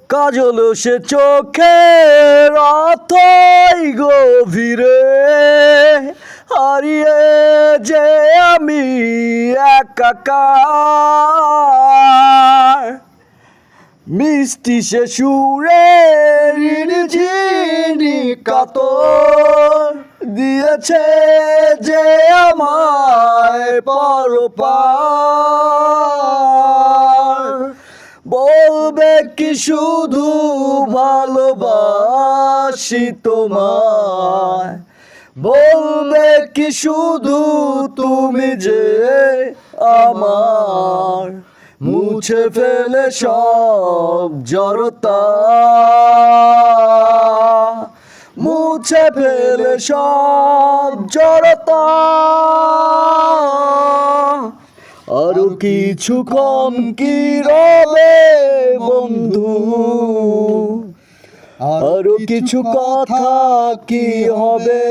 কাজল সে চোখের অথই গভীরে হারিয়ে যে আমি একাকার। মিষ্টি সে সুরে ঝিনি কাতর দিয়েছে যে আমায় পরপার। বলবে কি শুধু ভালোবাসি তোমায়, বলবে কি শুধু তুমি যে আমার। মুছে ফেলে সব জড়তা, মুছে ফেলে সব জড়তা। আরো কিছুক্ষণ কি রবে বন্ধু, আরো কিছু কথা কি হবে।